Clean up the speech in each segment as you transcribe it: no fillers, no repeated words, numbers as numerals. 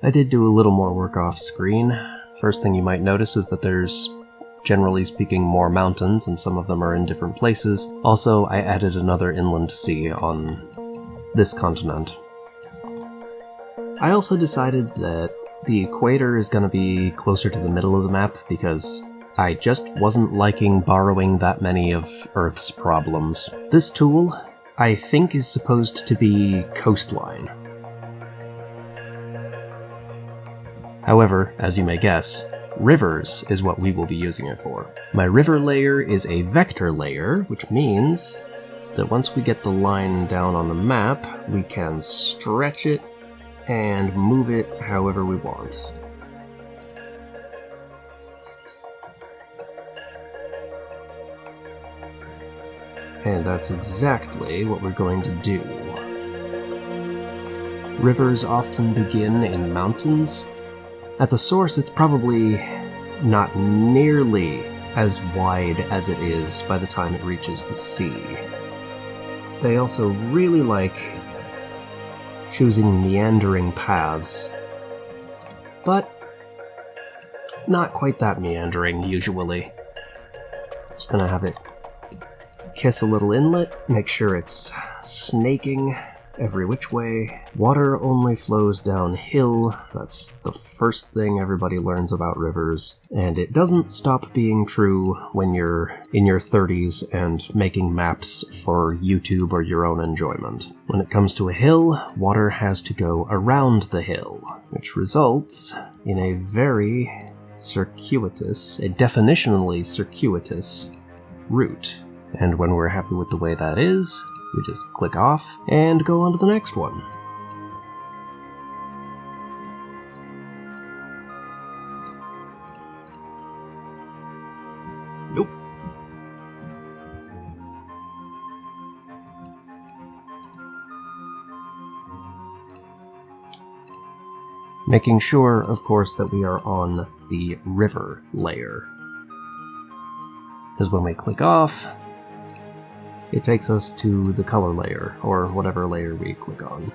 I did do a little more work off screen. First thing you might notice is that there's, generally speaking, more mountains, and some of them are in different places. Also, I added another inland sea on this continent. I also decided that the equator is going to be closer to the middle of the map because I just wasn't liking borrowing that many of Earth's problems. This tool, I think, is supposed to be coastline. However, as you may guess, rivers is what we will be using it for. My river layer is a vector layer, which means that once we get the line down on the map, we can stretch it and move it however we want. And that's exactly what we're going to do. Rivers often begin in mountains. At the source, it's probably not nearly as wide as it is by the time it reaches the sea. They also really like choosing meandering paths, but not quite that meandering usually. Just gonna have it kiss a little inlet, make sure it's snaking every which way. Water only flows downhill. That's the first thing everybody learns about rivers, and it doesn't stop being true when you're in your 30s and making maps for YouTube or your own enjoyment. When it comes to a hill, water has to go around the hill, which results in a very circuitous, a definitionally circuitous route. And when we're happy with the way that is, we just click off and go on to the next one. Nope. Making sure, of course, that we are on the river layer. Because when we click off, it takes us to the color layer, or whatever layer we click on.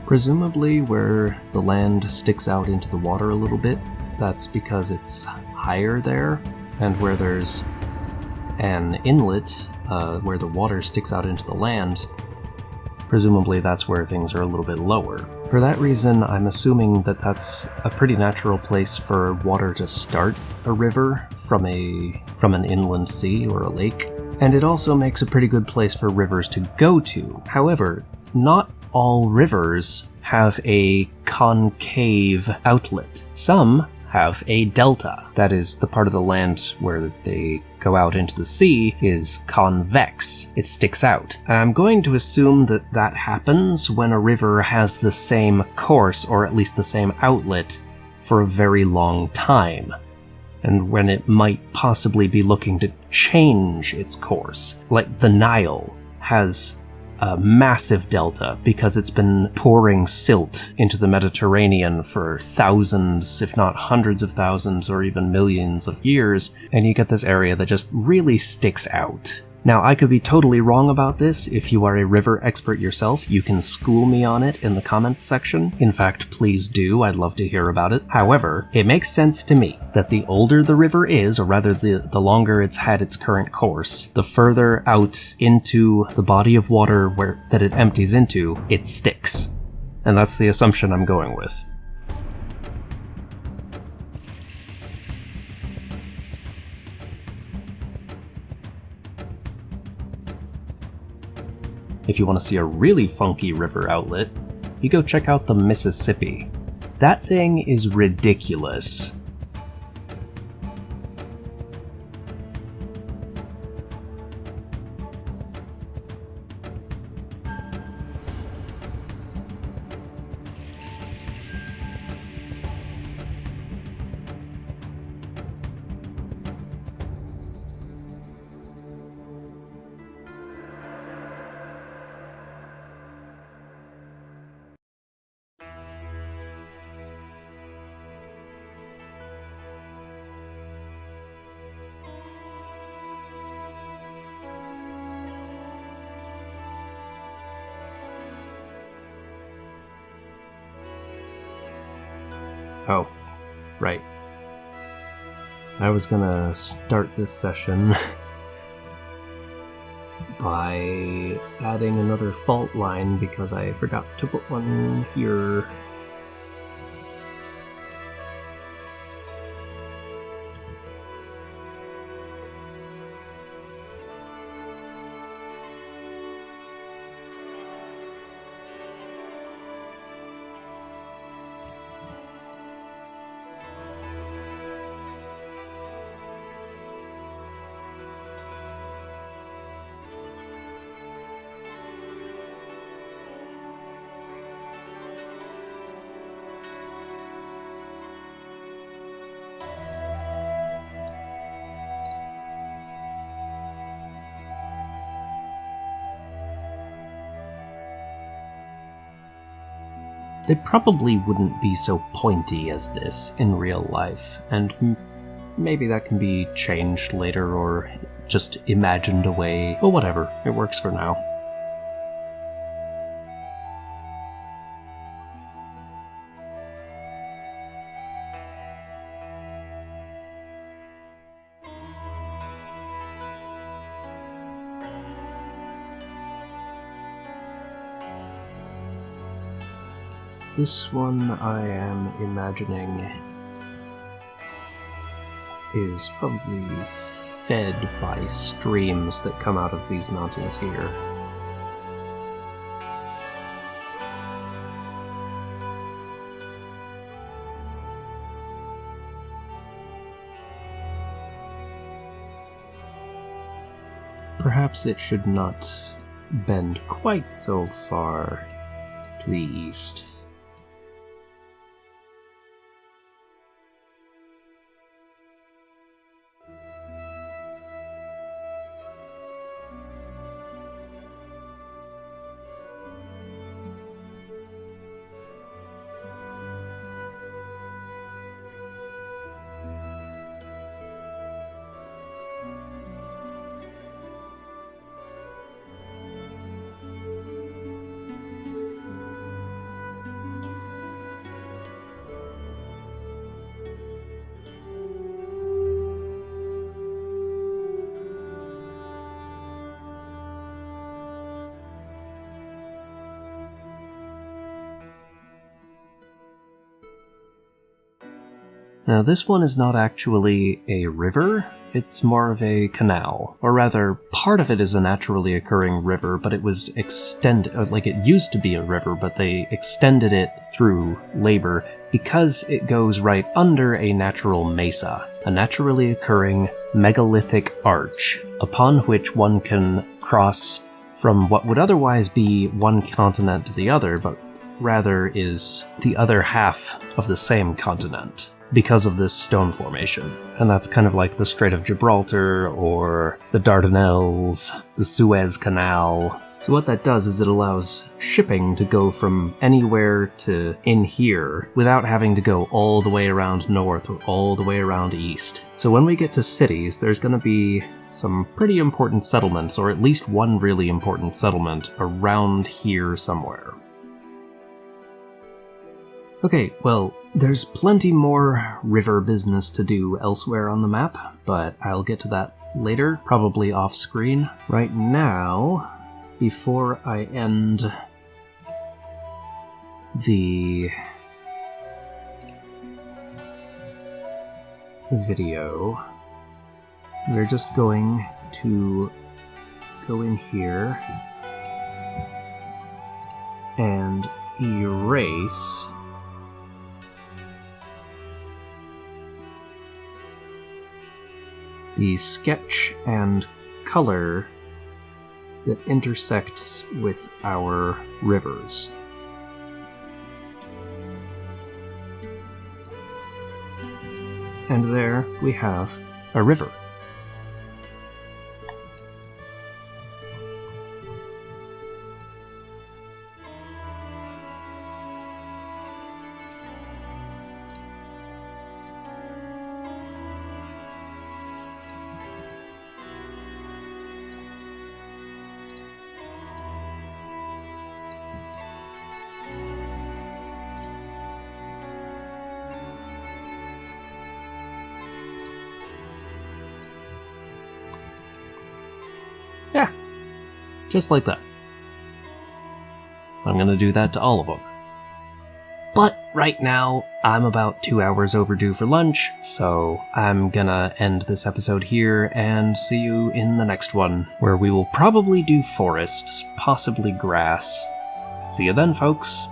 Presumably where the land sticks out into the water a little bit, that's because it's higher there, and where there's an inlet where the water sticks out into the land, presumably that's where things are a little bit lower. For that reason, I'm assuming that that's a pretty natural place for water to start a river from an inland sea or a lake, and it also makes a pretty good place for rivers to go to. However, not all rivers have a concave outlet. Some have a delta. That is, the part of the land where they go out into the sea is convex. It sticks out. I'm going to assume that that happens when a river has the same course, or at least the same outlet, for a very long time, and when it might possibly be looking to change its course. Like the Nile has a massive delta because it's been pouring silt into the Mediterranean for thousands, if not hundreds of thousands, or even millions of years, and you get this area that just really sticks out. Now, I could be totally wrong about this. If you are a river expert yourself, you can school me on it in the comments section. In fact, please do. I'd love to hear about it. However, it makes sense to me that the older the river is, or rather the longer it's had its current course, the further out into the body of water that it empties into, it sticks. And that's the assumption I'm going with. If you want to see a really funky river outlet, you go check out the Mississippi. That thing is ridiculous. Oh, right. I was gonna start this session by adding another fault line because I forgot to put one here. They probably wouldn't be so pointy as this in real life, and maybe that can be changed later or just imagined away, but whatever, it works for now. This one I am imagining is probably fed by streams that come out of these mountains here. Perhaps it should not bend quite so far to the east. Now, this one is not actually a river, it's more of a canal. Or rather, part of it is a naturally occurring river, but it was extended, like it used to be a river, but they extended it through labor because it goes right under a natural mesa, a naturally occurring megalithic arch, upon which one can cross from what would otherwise be one continent to the other, but rather is the other half of the same continent, because of this stone formation. And that's kind of like the Strait of Gibraltar, or the Dardanelles, the Suez Canal. So what that does is it allows shipping to go from anywhere to in here without having to go all the way around north or all the way around east. So when we get to cities, there's going to be some pretty important settlements, or at least one really important settlement around here somewhere. Okay, well, there's plenty more river business to do elsewhere on the map, but I'll get to that later, probably off screen. Right now, before I end the video, we're just going to go in here and erase the sketch and color that intersects with our rivers. And there we have a river. Yeah, just like that. I'm gonna do that to all of them. But right now, I'm about 2 hours overdue for lunch, so I'm gonna end this episode here and see you in the next one, where we will probably do forests, possibly grass. See you then, folks.